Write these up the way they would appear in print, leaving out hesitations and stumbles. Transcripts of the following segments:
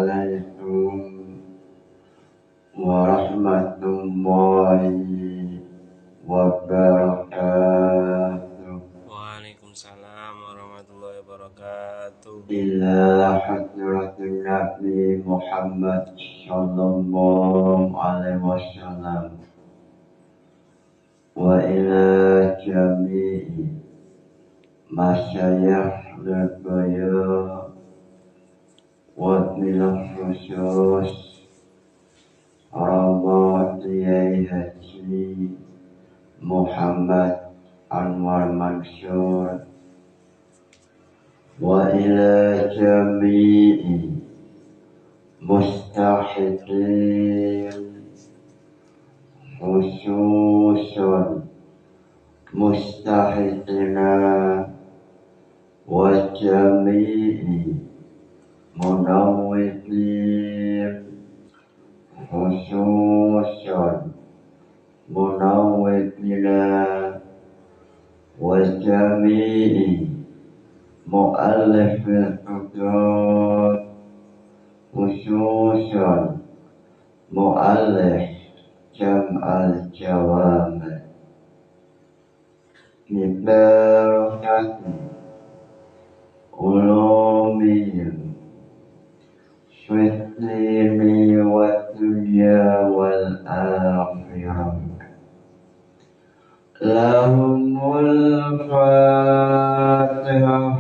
Assalamualaikum warahmatullahi wabarakatuh. Waalaikumsalam warahmatullahi wabarakatuh. Ila hadratin Nabi Muhammad sallallahu alaihi wasallam wa ila jami'i masyayikh al-baya wa minal khusus Rama Kiai Haji Muhammad Anwar Mansur wa ila jami'i mustahiqin khususun mustahiqina wa jami'i munawwidin khususun munawwidina wa jami'i mu'allifil qudrat khususun mu'allif jam'al jawami bibarakati ulumihim syutlimi wa dunya wal akhirah lahumul fatihah.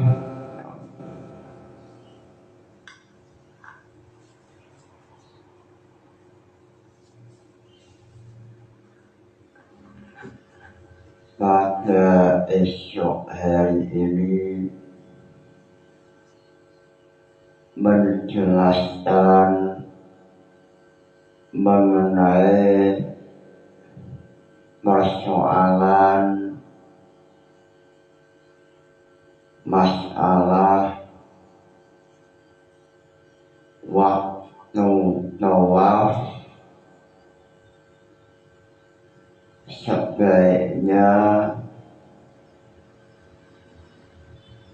Pada esok hari ini menjelaskan mengenai persoalan masalah waktu tawaf sebaiknya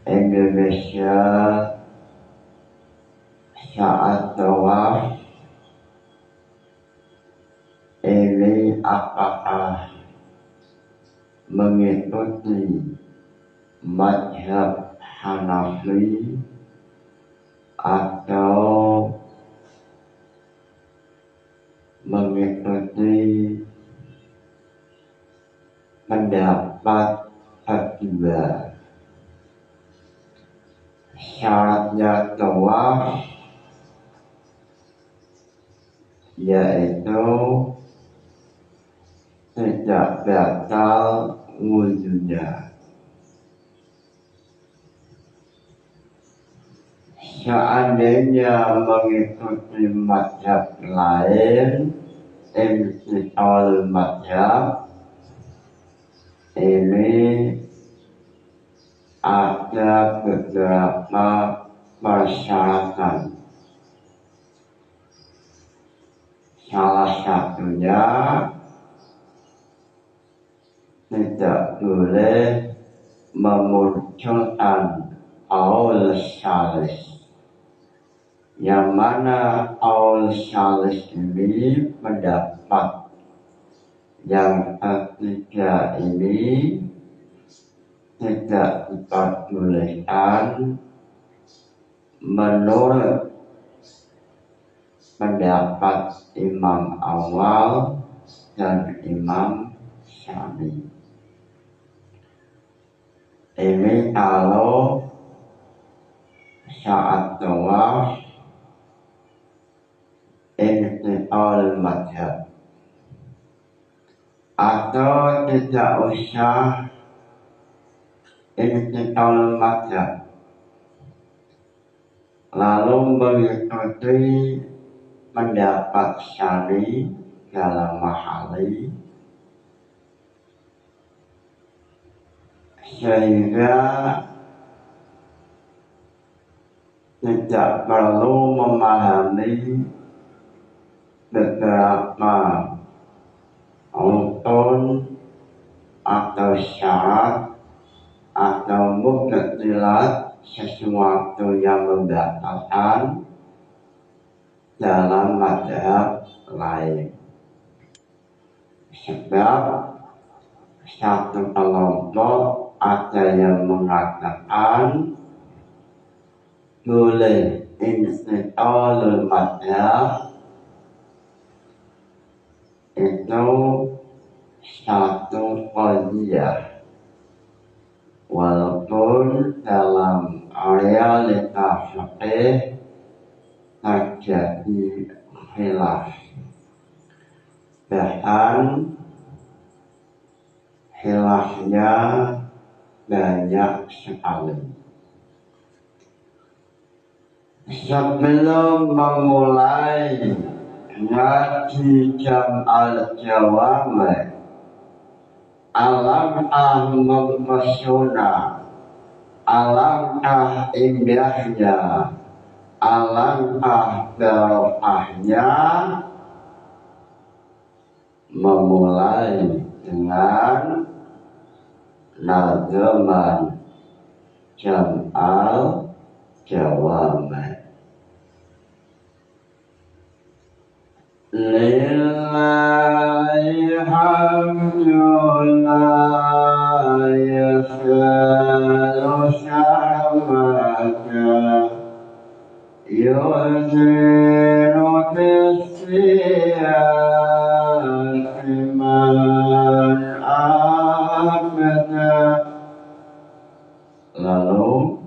Indonesia saat tawaf ini apakah mengikuti mazhab Hanafi atau mengikuti pendapat kedua. Syaratnya tawaf yaitu tidak batal wudhunya. Seandainya mengikuti mazhab lain, imtithal mazhab ini ada beberapa persyaratan. Salah satunya tidak boleh memunculkan qaul salis, yang mana qaul salis ini pendapat yang ketiga ini tidak diperbolehkan menurut pendapat Imam Awal dan Imam Syafi'i. Ini kalau saat tawaf imtithal mazhab, atau tidak usah imtithal mazhab, lalu mengikuti pendapat Syafi'i dalam mahali, sehingga tidak perlu memahami beberapa rukun atau syarat atau mubtilat sesuatu yang membatalkan, dalam mazhab lain. Sebab satu kelompok ada yang mengatakan boleh intiqalul mazhab itu satu qadiyah, walaupun dalam realitas fikih terjadi khilaf, bahkan khilafnya banyak sekali. Sebelum memulai ngaji jam al-jawami, alangkah mempesona, alangkah indahnya, alangkah barokahnya memulai dengan nazaman jam al-jawami. Lillahi hamdun la yasalu samaka yuziru bisiyati man abada. Lalu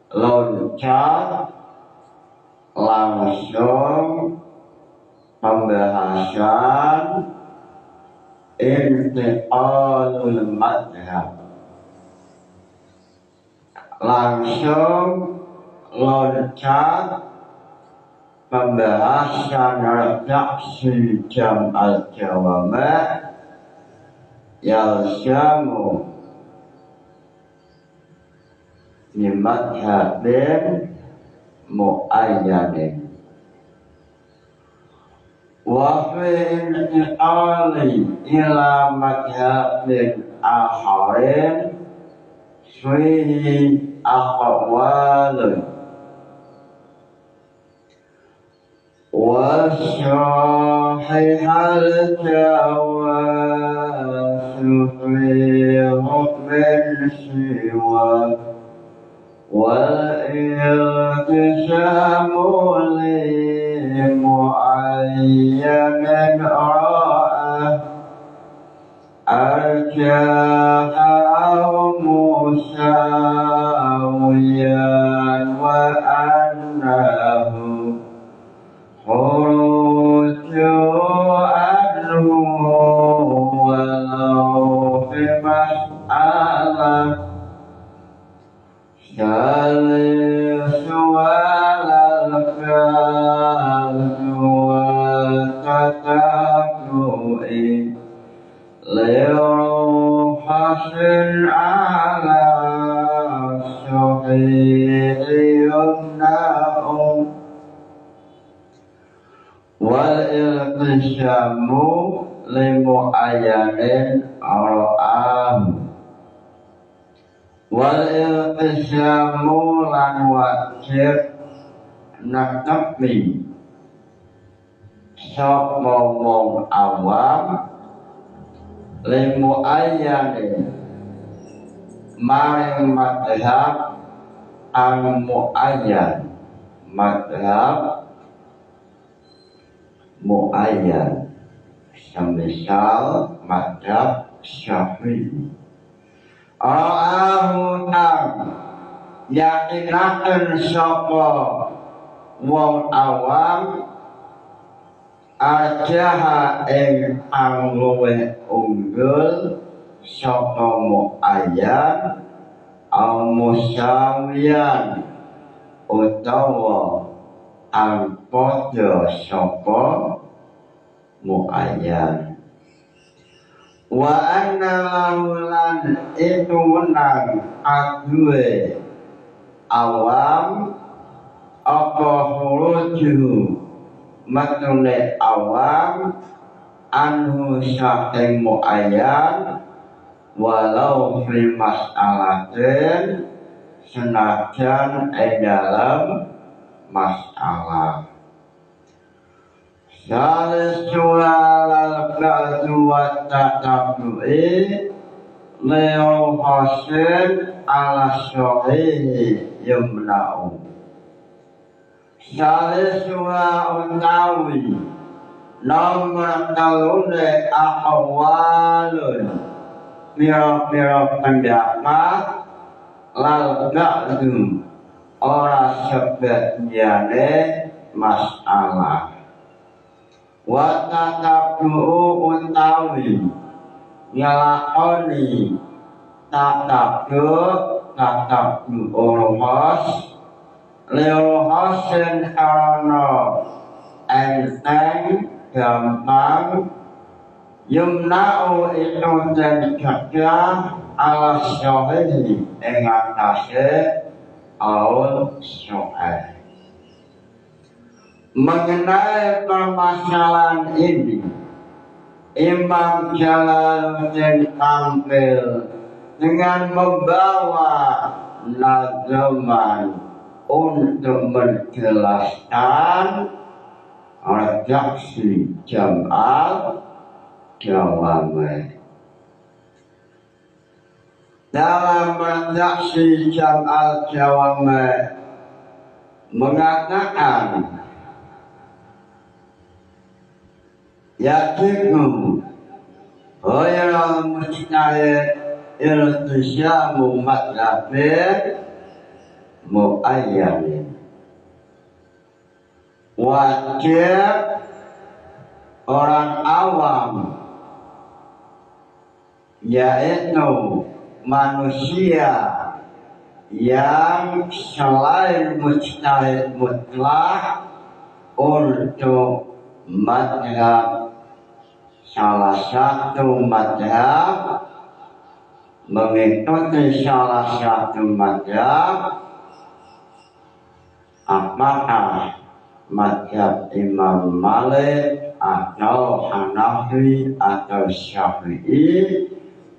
loncat langsung pembahasan intiqalul mazhab, langsung loncat pembahasan redaksi jam al-jawami yalzamu di madhabin mu'ayyanin wa fi intiqali ila madhabin akharin fihi aqwalun wa sahihal jawazu fi hukmin siwa والإلتزام لمعين رأى أرجاح أو مساويا وأنه خروج عنه ولو في مسألة ثالث على الفرد والتتبع لرخص على الصحيح يمنع والالتزام لمعين رآه wal-iltizamu lan wajib netepi sapa wong awam limu ayani maring madhab ang muayyan madhab muayyan semisal madhab Syafi'i Ra'ahu yakinaken sapa wong awam ajaha ing angluwe unggul sapa muayyan musawiyan utawa padha sapa muayyan wa anna lan itu menang aduwe awam apa huruju matune awam anhu saking muayyan walau fi mas'alatin senajan dalam masalah Salisulah al-qadu wa tatabu'i leo hasil ala syahihi yumna'u Salisulah utawi nomor talune ahwalun pira-pira pendapat lal qadu ora sebetnyane masalah wa tatabu'u utawi ngelakoni tatabu orhos leohosen karana enteng gampang yumna'u itu dan cegah ala syahihi ing atase aul syu'ah mengenai permasalahan ini Imam Jalaluddin tampil dengan membawa nazaman untuk menjelaskan redaksi Jam'al Jawami. Dalam redaksi Jam'al Jawami mengatakan yakimu ghairal mujtahid iltisamu madhabin muayyanin wajib orang awam yaitu manusia yang selain mujtahid mutlak untuk madhab salah satu madhab mengikuti salah satu madhab apakah madhab Imam Malik atau Hanafi atau Syafi'i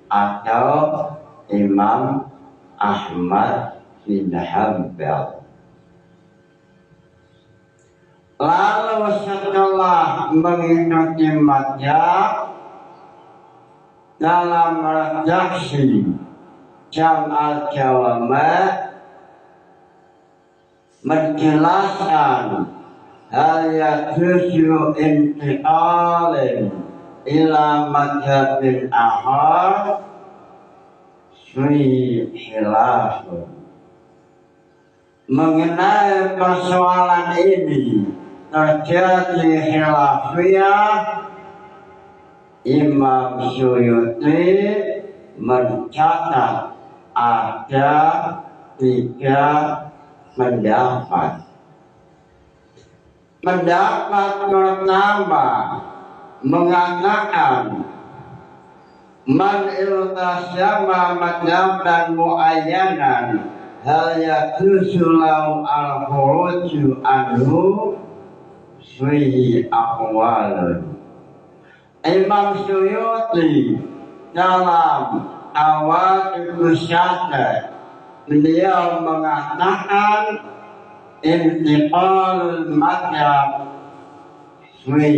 atau Imam Ahmad bin Hanbal. Lalu setelah mengikuti madhab dalam redaksi Jam'al Jawami menjelaskan hal yajuzu intiqalin ila madhabin akhar fi khilafun. Mengenai persoalan ini terjadi khilafiyah. Imam Suyuti mencatat ada 3 pendapat. Pendapat pertama mengatakan man iltasama madhaban muayyanan hal yajuzu lahu al-khuruju anhu fi aqwalun. Imam Suyuti dalam awal Iqtisad beliau mengatakan intiqalul madhab fi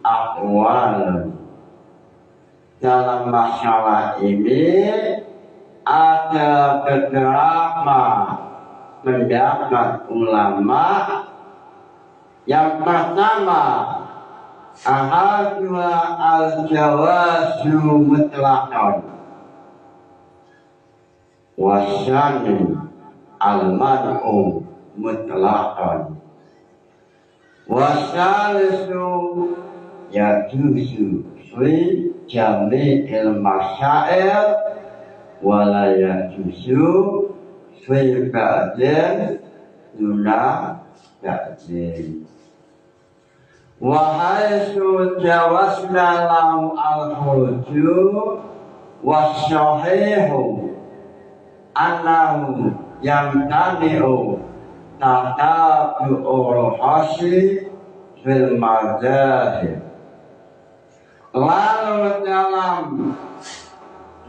aqwalun dalam masalah ini ada beberapa pendapat ulama. Yang pertama, ahadwa al-jawazu mutlaqan wasyani al-mar'u mutlaqan wasalisu yajuzu fi jami'il masail wala yajuzu fi ba'din duna ba'din. Wahaisu jawasna lahu al-khuruju wasyahihu annahu yamtani'u tatabu'ul hasi fil madzahib. Lalu dalam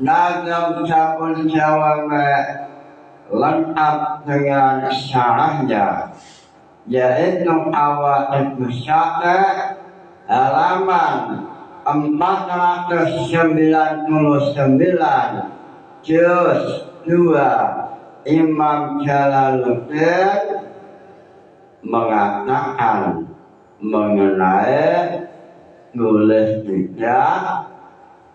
nazam Syabul Jawami lengkap dengan syarahnya, yaitu Awaqidus Syafii halaman 499 juz 2 Imam Jalaluddin mengatakan mengenai boleh tidak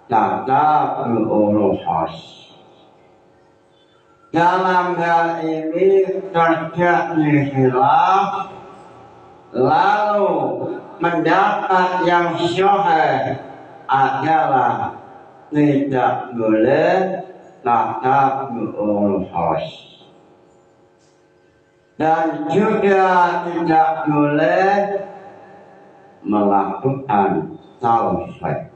tatabu'ul hasi. Dalam hal ini terjadi khilaf, lalu pendapat yang sahih adalah tidak boleh tatabu'ul hasi dan juga tidak boleh melakukan taufik.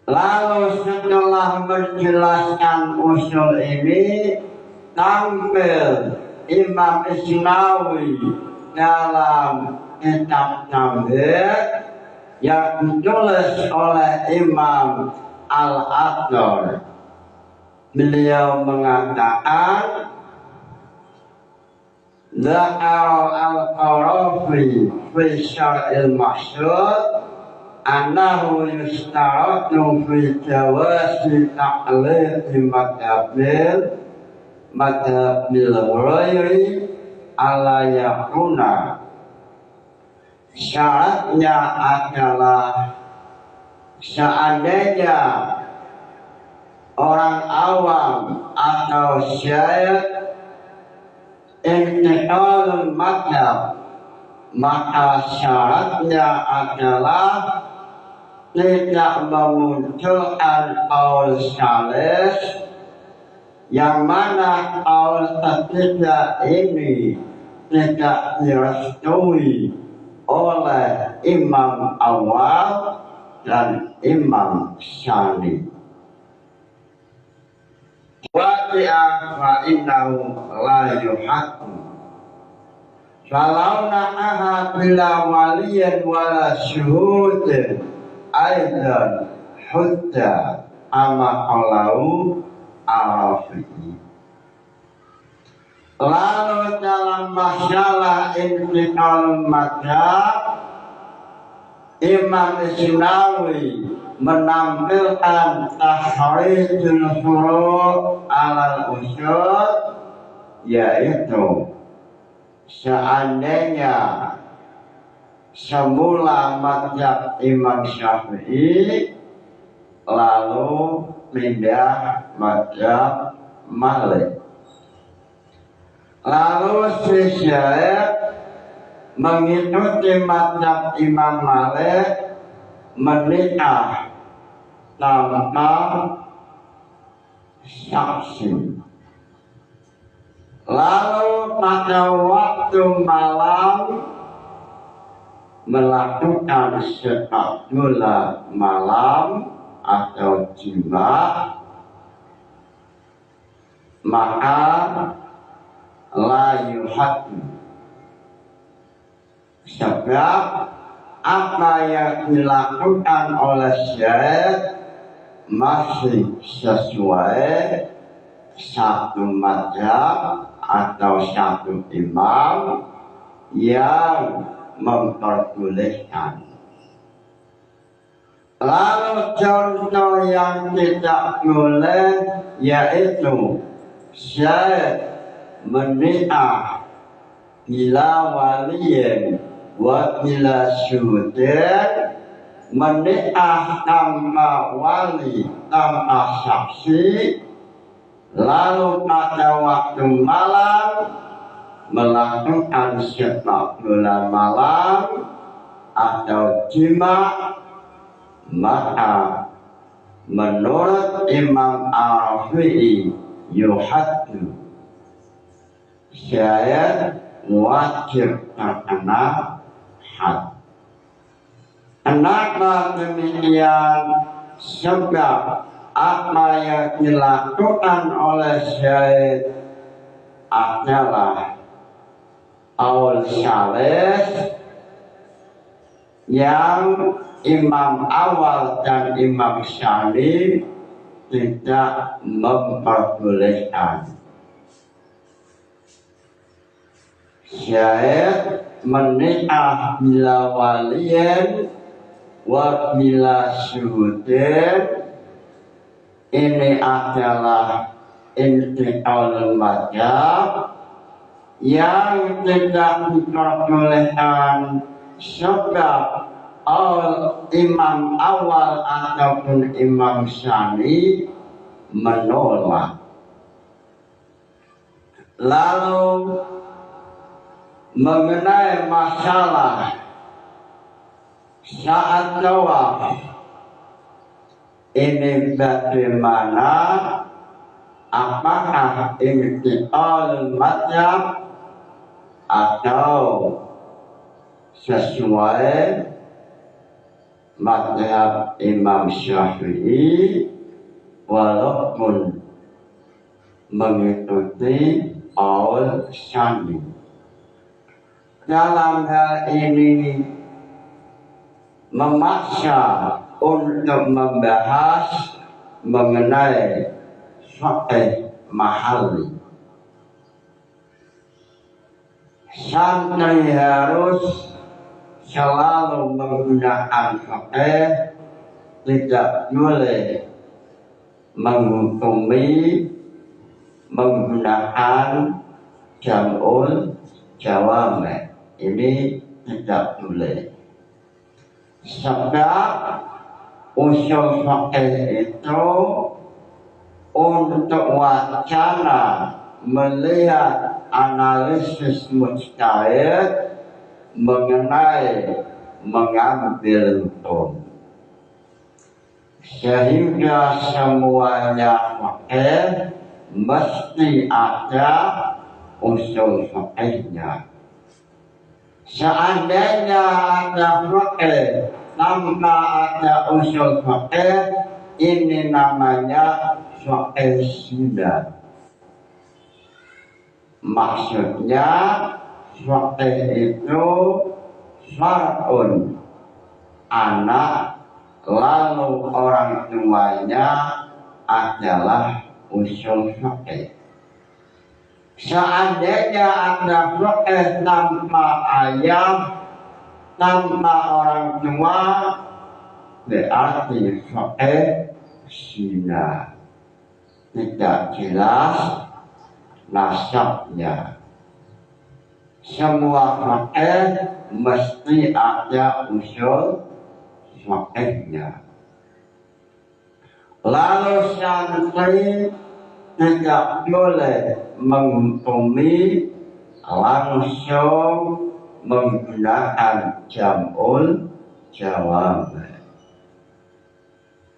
Lalu setelah menjelaskan usul ini, tampil Imam Isnawi dalam kitab Tamhid yang ditulis oleh Imam Al-Aqdar. Beliau mengatakan, Zakar al-Qarafi fi syar'il mahsyud annahu yustaratu fi jawasi ta'liqi madhabil ghairi ala yakuna. Syaratnya adalah seandainya orang awam atau syekh intiqalul madhab, maka syaratnya adalah tidak memunculkan qaul salis, yang mana qaul ketiga ini tidak direstui oleh Imam Awal dan Imam Syani. Waqi'ah wa innahu la yuhaqqu falau na'aha bila waliyan wala syuhudin aidan hudda ama qalau arafi'i. Lalu dalam masalah intiqal madhab, Imam Isnawi menampilkan tahrijul furu' alal usul, yaitu seandainya semula madhab Imam Syafi'i lalu pindah madhab Malik, lalu si syekh mengikuti madhab Imam Malik menikah tanpa saksi. Lalu pada waktu malam melakukan sekadula malam atau jima, maka la yuhaddu. Sebab apa yang dilakukan oleh syekh masih sesuai satu madhab atau satu imam yang memperbolehkan. Lalu contoh yang tidak boleh yaitu syahid menikah bila waliyin wa bila syuhud, menikah tanpa wali, tanpa saksi, lalu pada waktu malam melakukan sepak bola malam atau jima, maka menurut Imam Al-Rafi'i yuhaddu, syahid wajib terkena had. Kenapa demikian? Sebab apa yang dilakukan oleh syahid adalah qaul syarih yang Imam Awal dan Imam Syari tidak memperbolehkan. Syahid menikah bila waliyin wa bila syuhudin, ini adalah intiqalul madhab yang tidak diperbolehkan, sebab Imam Awal ataupun Imam Syari menolak. Lalu mengenai masalah saat tawaf, ini bagaimana? Apakah intiqalul madhab atau sesuai madhab Imam Syafi'i, walaupun mengikuti qaul Syami. Dalam hal ini memaksa untuk membahas mengenai fiqh mahalli. Santri harus selalu menggunakan fiqh, tidak boleh menghukumi menggunakan jam'ul jawami'. Ini tidak boleh. Sebab usul fiqh itu untuk wacana melihat analisis mujtahid mengenai mengambil hukum, sehingga semuanya fiqh mesti ada usul fiqhnya. Seandainya ada fiqh tanpa ada usul fiqh, ini namanya fiqh sunnah. Maksudnya fiqh itu far'un, anak, lalu orang tuanya adalah usul fiqh. Seandainya ada fiqh tanpa ayah, tanpa orang tua, berarti fiqh sunnah, tidak jelas nasabnya. Semua fiqh mesti ada usul fiqhnya. Lalu santri tidak boleh menghukumi langsung menggunakan jam'ul jawami'.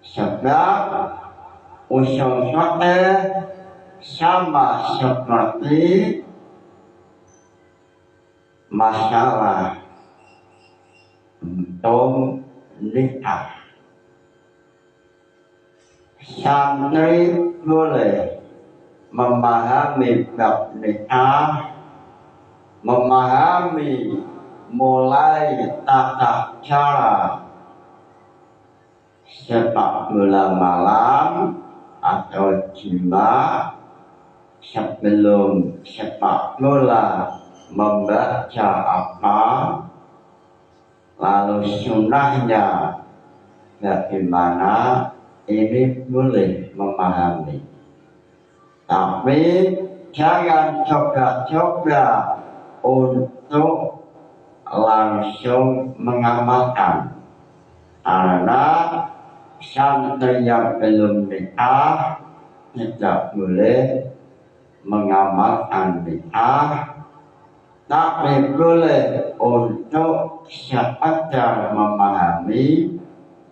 Sebab usul fiqh sama seperti masalah untuk nikah. Santri boleh memahami bab nikah, memahami mulai tata cara sepak bola malam atau jima, sebelum sepak bola membaca apa, lalu sunnahnya bagaimana ini boleh memahami. Tapi jangan coba-coba untuk langsung mengamalkan, karena santri yang belum nikah tidak boleh mengamalkan nikah, tapi boleh untuk sekedar memahami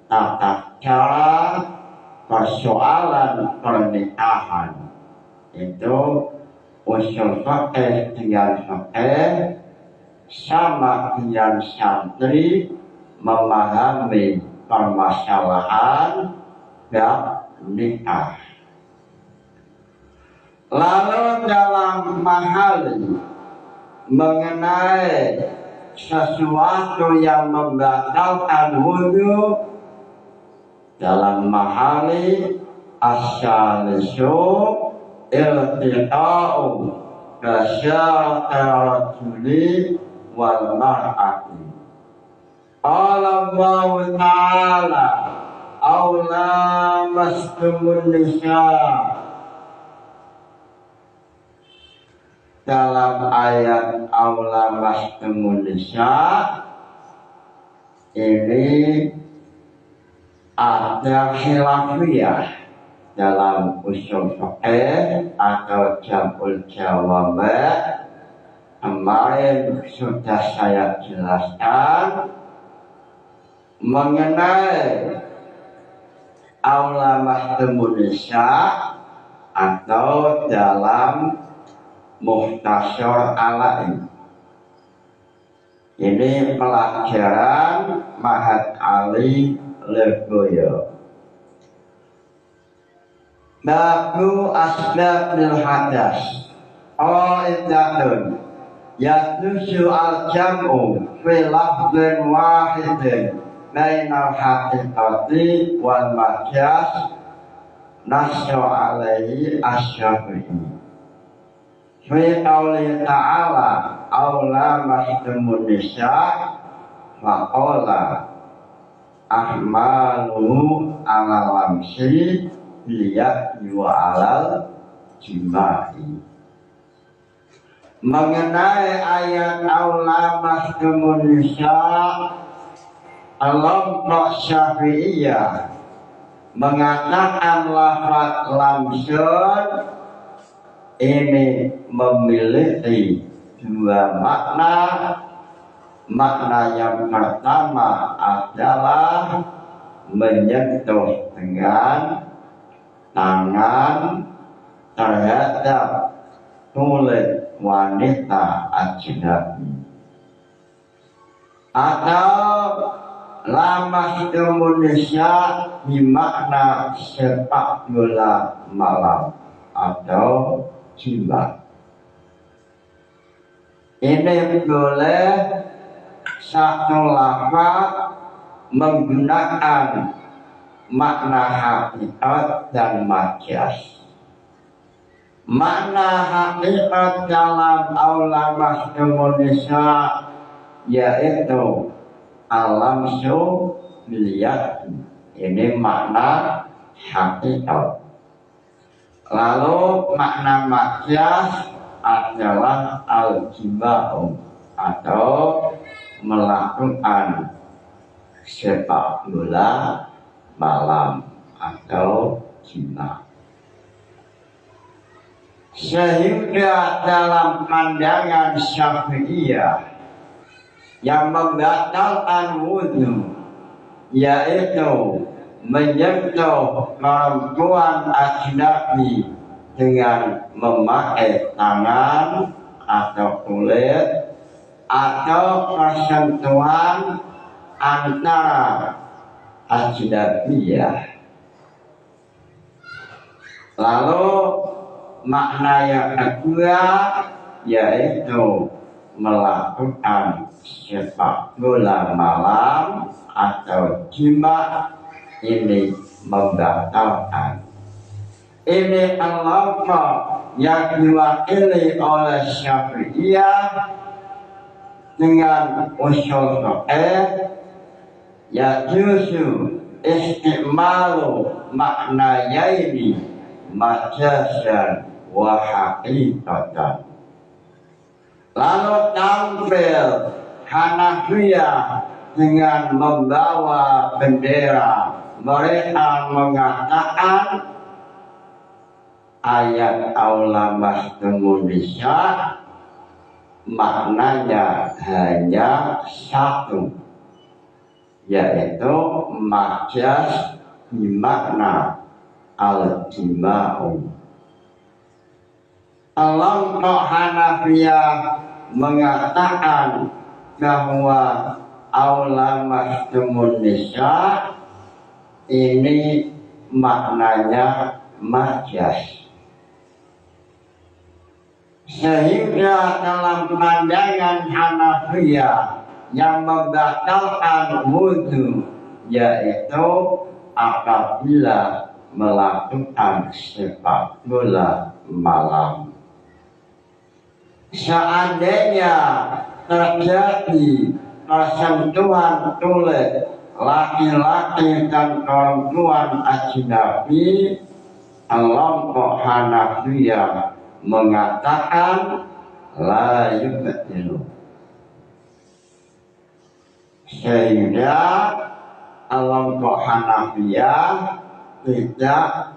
tata cara persoalan pernikahan. Itu usul fikih dengan fikih sama dengan santri memahami permasalahan bab nikah. Lalu dalam mahali mengenai sesuatu yang membatalkan wudhu, dalam mahali as-salisu iltiqa'u basyaratil rajuli wal mar'ati. Qala Allah Ta'ala aw lamastumun nisa'. Dalam ayat aw lamastumun nisa' ini ada khilafiyah dalam usul fikih atau jamul jawama. Kemarin sudah saya jelaskan mengenai aula mahtumun nisa atau dalam Mukhtasar Ala'i. Ini pelajaran Mahat Ali Leboyo. Babu asbabul hadas. Qaidatun yatlusu al-jam'u fi lafdhin wahidin bainal haqiqati wal majaz nassu alaihi asy-Syafi'i. Fi qouli ta'ala aw lamastumun nisa' faqala ahmalu ala lamsi liya wa alal jima'i. Mengenai ayat aula mahkumun nisa', kelompok Syafi'iyah mengatakan lafaz lamsun ini memiliki dua makna. Makna yang pertama adalah menyentuh dengan tangan terhadap kulit wanita ajnabi, atau lamastumun nisa bermakna sepak bola malam atau jima. Ini boleh satu lafaz menggunakan makna hakikat dan majaz. Makna hakikat dalam aula mahtumun nisa yaitu alamsu biliyad. Ini makna hakikat. Lalu makna majaz adalah al-jima'u atau melakukan sepak bola malam atau jima. Sehingga dalam pandangan Syafi'iyah yang membatalkan wudhu yaitu menyentuh perempuan ajnabi dengan memakai tangan atau kulit atau persentuhan antara ajnabiyah. Lalu makna yang kedua yaitu melakukan sepak bola malam atau jima, ini membatalkan. Ini kelompok yang diwakili oleh Syafi'iyah dengan usul fikih yajuzu istimalu maknayaini majasan wa haqiqatan. Lalu tampil Hanafiyah dengan membawa bendera. Mereka mengatakan ayat aulamah Indonesia maknanya hanya satu, yaitu majas bermakna al-jima'u. Kelompok Hanafiyah mengatakan bahwa aulamah Indonesia ini maknanya majas. Sehingga dalam pandangan Hanafiyah yang membatalkan wudhu, yaitu apabila melakukan sepak bola malam. Seandainya terjadi persentuhan tulis laki-laki dan perempuan ajnabi, kelompok Hanafiyah mengatakan la yubtilu. Sehingga kelompok Hanafiyah tidak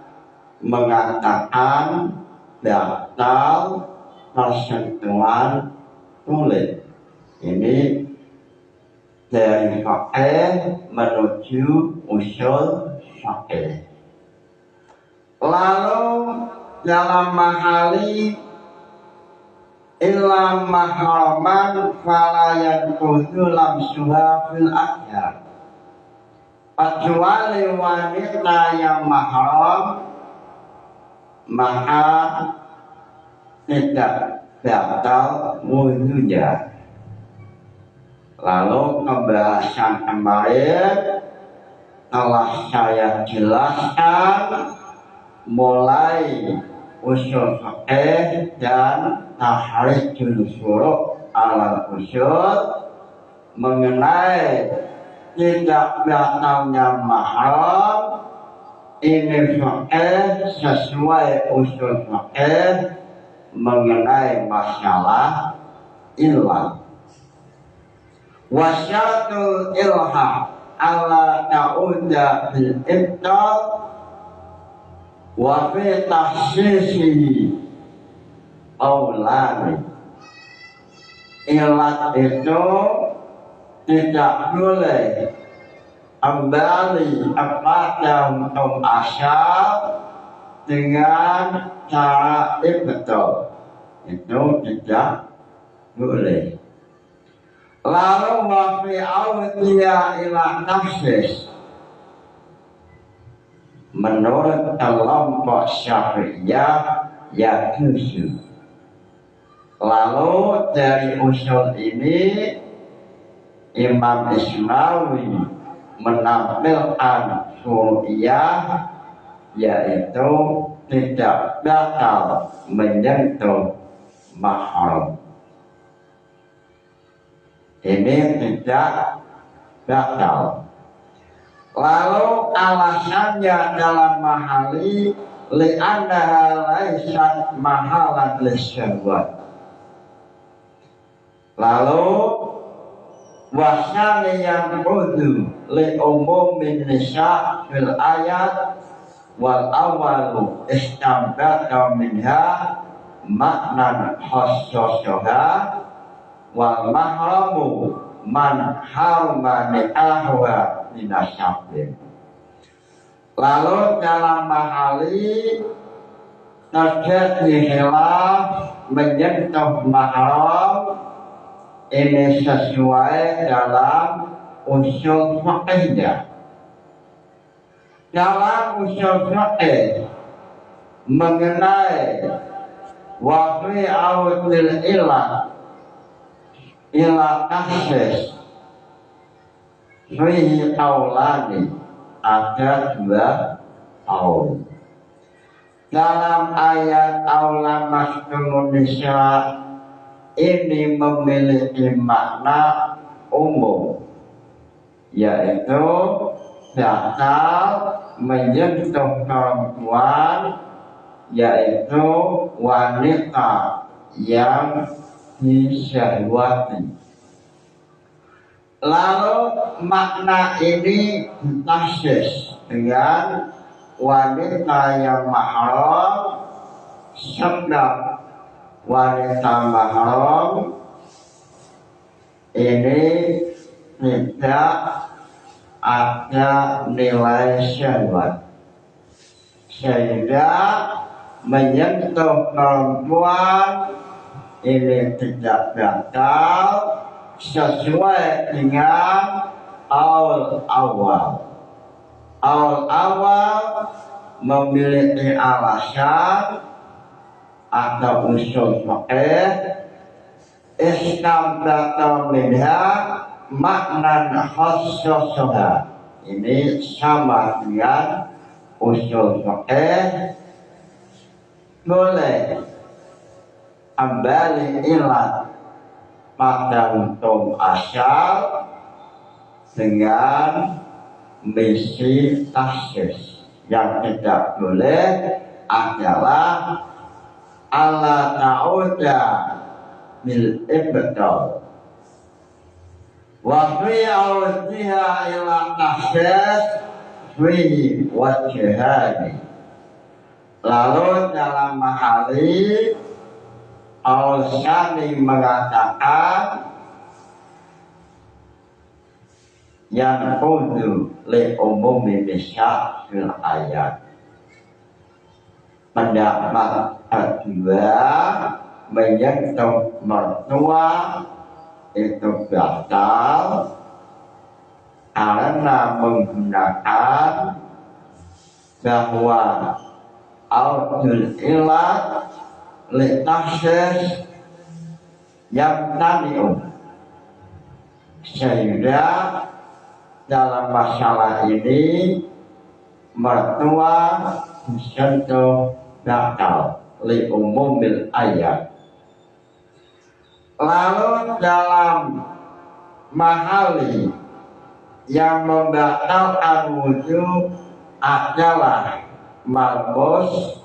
mengatakan batal persentuhan kulit. Ini dari fikih menuju usul fikih. Lalu dalam mahali illa mahraman fala yanqudu lamsuha fil akhir. Kecuali wanita yang mahram maka tidak batal wudhunya. Lalu pembahasan kemarin telah saya jelaskan mulai usul fikih dan tahrijul furu' ala usul mengenai tidak batalnya mahram. Ini fikih sesuai usul fikih mengenai masalah ilham. Wasyatul ilham ala ta'udha bil ibtal wa fi tahsisihi awlani. Ilat itu tidak boleh kembali kepada hukum asal dengan cara ibtal. Itu tidak boleh. Lalu wafi awtiya ila tahsis, menurut kelompok Syafi'iyah yajuzu. Lalu dari usul ini Imam Ismawi menampilkan furu'iyah, yaitu tidak batal menyentuh mahram. Ini tidak batal. Lalu alasannya dalam mahali li'annaha laysat mahalan lisyahwat. Lalu wasani yang kudu li'umumin nisa fil ayat wal awalu istambata minha maknan khassosoha wal mahramu man harma ni'ahwa minasyabin. Lalu dalam mahali terjadi khilaf menyentuh mahram. Ini sesuai dalam usul fikihnya. Dalam usul fikih mengenai wafi awtil ilah ila tahsis fihi qaulani, ada dua qaul. Dalam ayat aulamah Indonesia ini memiliki makna umum, yaitu batal menyentuh perempuan, yaitu wanita yang disyahwati. Lalu makna ini ditafsir dengan wanita yang mahram, sebab wanita mahram ini tidak ada nilai syahwat, sehingga menyentuh perempuan ini tidak batal sesuai dengan awal memiliki alasan atau usul fikih istamdata minha maknan khususnya. Ini sama dengan usul fikih boleh kembali ilat pada hukum asal dengan misi taksis. Yang tidak boleh adalah Allah ta'uda bil ibtal wa fi awdiha ila taksis fi wajhani. Lalu dalam mahali Al-Syami mengatakan yang kudu li umumi bisa fil ayat. Pendapat kedua, menyentuh mertua itu batal karena menggunakan bahwa audul ilat li taksis yang tadium, sehingga dalam masalah ini mertua disentuh batal li umumil ayat. Lalu dalam mahali yang membatalkan wudhu adalah malbus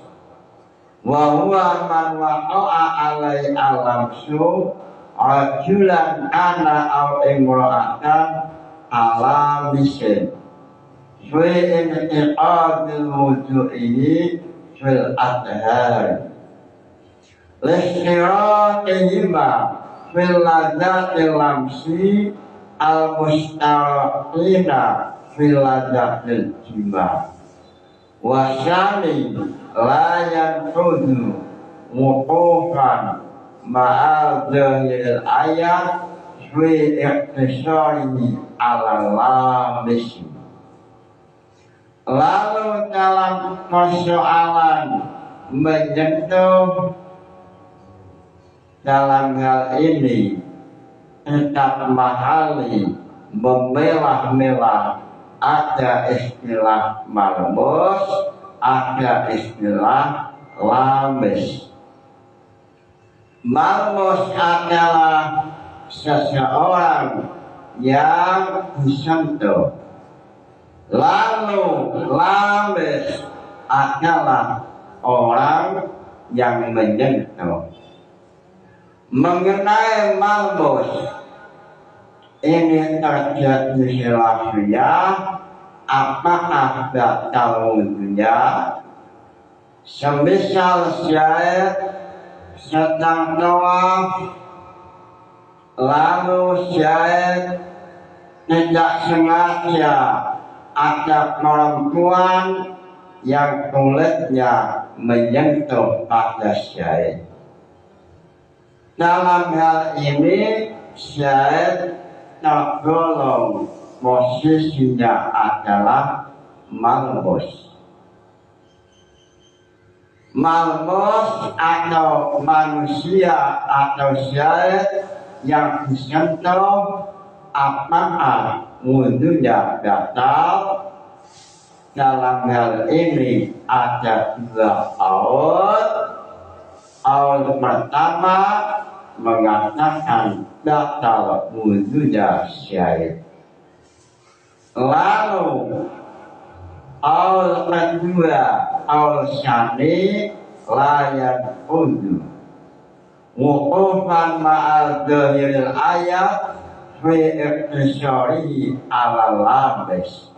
wa huwa man waqa'a alai alamsu rajulan ana aw imra'atan ala misin fi intiqadil wudu'ihi fil adhar lihtiratihima fil ladzatil lamsi al mustaraqina fil ladzatil jima wasyani la yanfudu wuqufan ma'adzalil ayat fi iqtisari ala lamisi. Lalu dalam persoalan menyentuh dalam hal ini tetap mahali memilah-milah, ada istilah malmus, ada istilah lamis. Malmus adalah seseorang yang disentuh. Lalu lamis adalah orang yang menyentuh. Mengenai malmus ini terjadi khilafiyah, apakah batal wudhunya? Semisal syahid sedang tawaf, lalu syahid tidak sengaja ada perempuan yang kulitnya menyentuh pada syahid. Dalam hal ini syahid tergolong posisinya adalah malbus. Malbus atau manusia atau syahid yang disentuh, apakah wudhunya batal? Dalam hal ini ada dua qaul. Qaul pertama mengatakan batal wudhunya syahid. lalu al kedua al syani layak undu wukufan ma'al dhahiril ayat fi iktisyari ala labis.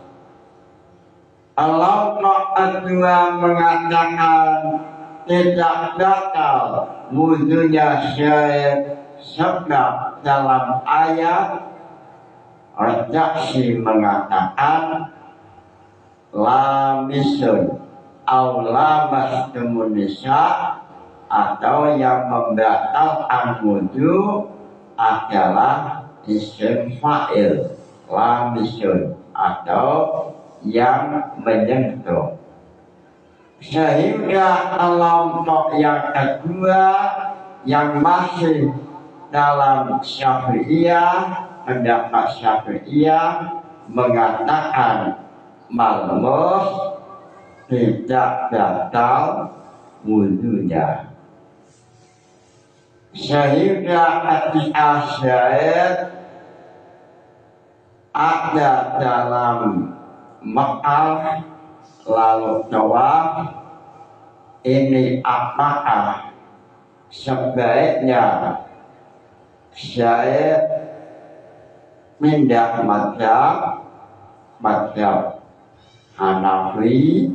Allah kedua mengatakan tidak bakal wujudnya syait sebab dalam ayat redaksi mengatakan la misun au la mastumun nisa atau yang membatalkan wudu adalah isim fa'il la misun atau yang menyentuh. Sehingga kelompok yang kedua yang masih dalam Syafi'iyah, pendapat Syafi'iyah mengatakan malmus tidak batal wudunya. Sehingga ketika syait ada dalam Mekah lalu tawaf, ini apakah sebaiknya syait pindah madhab Hanafi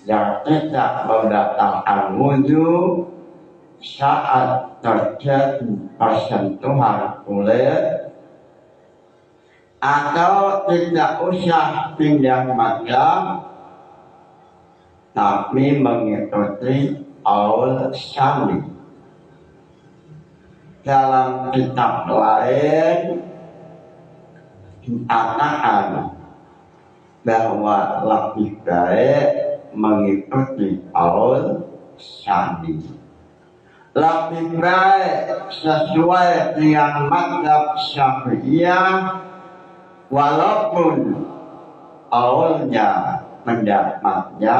yang tidak membatalkan wudu saat terjadi persentuhan kulit, atau tidak usah pindah madhab tapi mengikuti al syami. Dalam kitab lain dikatakan bahwa lebih baik mengikuti al syami, lebih baik sesuai dengan mazhab Syafi'iyah, walaupun awalnya pendapatnya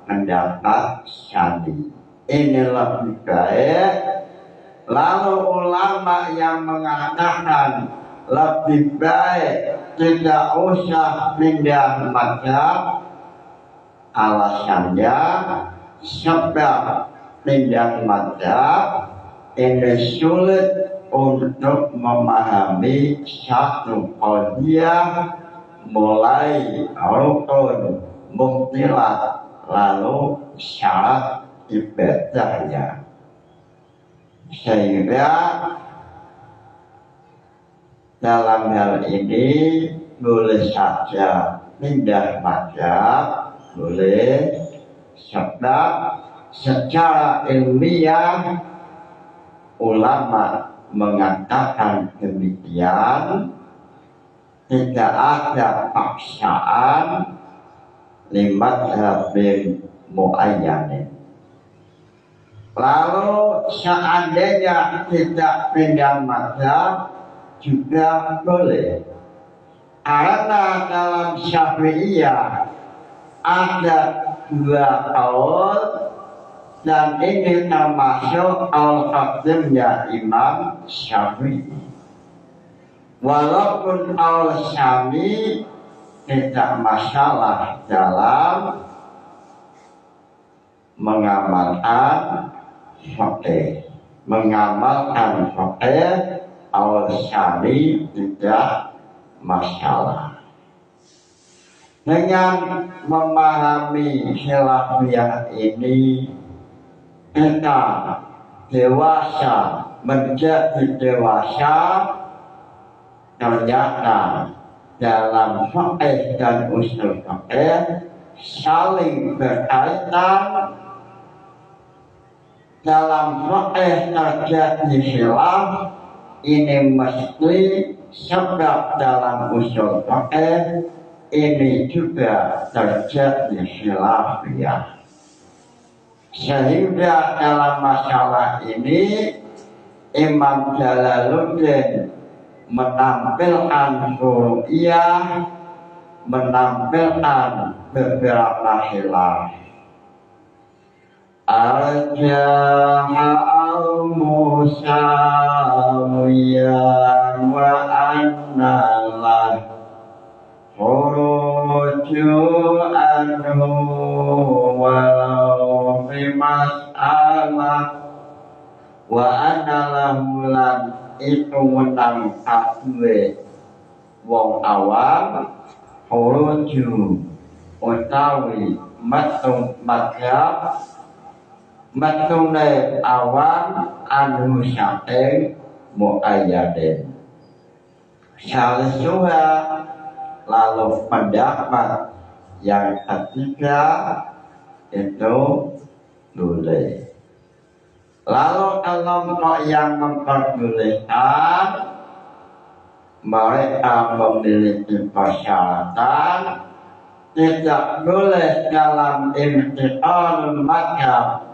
pendapat syami. Ini lebih baik. Lalu ulama yang mengatakan lebih baik tidak usah pindah mazhab, alasannya sebab pindah mazhab ini sulit untuk memahami satu qadiyah mulai rukun, mubtilah, lalu syarat ibadahnya. Sehingga dalam hal ini boleh saja pindah mazhab, boleh, sebab secara ilmiah ulama mengatakan demikian, tidak ada paksaan limat habib muayyanin. Lalu seandainya tidak pindah mazhab juga boleh, karena dalam Syafi'iyah ada dua qaul dan ini termasuk al-qadimnya Imam Syafi'i. Walaupun al-syami tidak masalah dalam mengamalkan fikih, al-syami tidak masalah. Dengan memahami khilafiyah ini, kita dewasa, menjadi dewasa, ternyata dalam fikih dan usul fikih saling berkaitan. Dalam fikih terjadi khilaf, ini mesti sebab dalam usul fikih ini juga terjadi khilafiyah. Sehingga dalam masalah ini Imam Jalaluddin menampilkan furu'iyah, menampilkan beberapa khilaf. Al-jaha al-musawiyan wa annalah huruf anhu walau fi mas'alah wa anna lahu lan itu menang akwe wong awam huruju utawi matung madhab matune awam anu saking muayyadin syalsuha lalu pendapat yang ketiga itu boleh. Lalu kelompok yang memperbolehkan mereka memiliki persyaratan tidak boleh dalam intiqalul madhab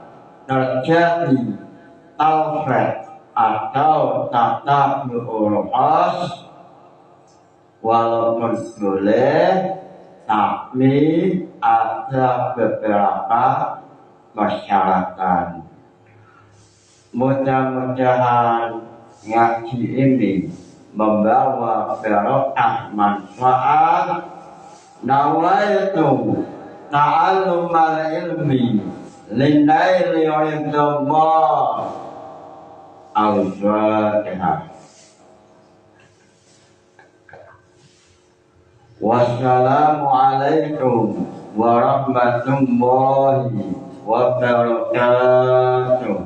terjadi taufik atau tatabu'ul khas, walaupun boleh tapi ada beberapa persyaratan. Mudah-mudahan ngaji ini membawa barokah manfaat. Nawaitu ta'allumal ilmi linaili ridallah. Al-Fatihah. Wassalamualaikum warahmatullahi wabarakatuh.